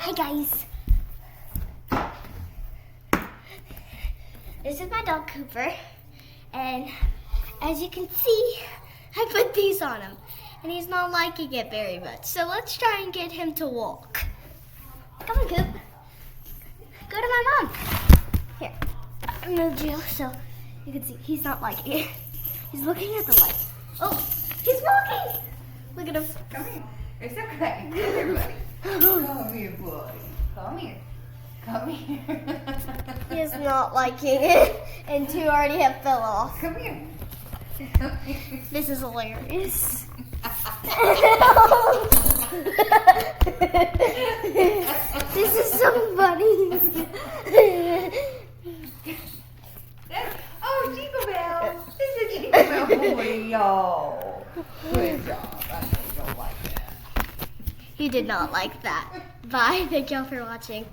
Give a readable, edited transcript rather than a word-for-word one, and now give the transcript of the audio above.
Hi guys. This is my dog Cooper, and as you can see, I put these on him, and he's not liking it very much. So let's try and get him to walk. Come on, Coop. Go to my mom. Here, I moved you so you can see he's not liking it. He's looking at the light. Oh, he's walking. Look at him. Come here. It's okay. Come here, buddy. Come here, buddy. Come here. Come here. He is not liking it, and two already have fell off. Come here. This is hilarious. This is so funny. Oh, Jingle Bell. This is a Jingle Bell boy, y'all. Good job. I know you don't like that. He did not like that. Bye. Thank y'all for watching.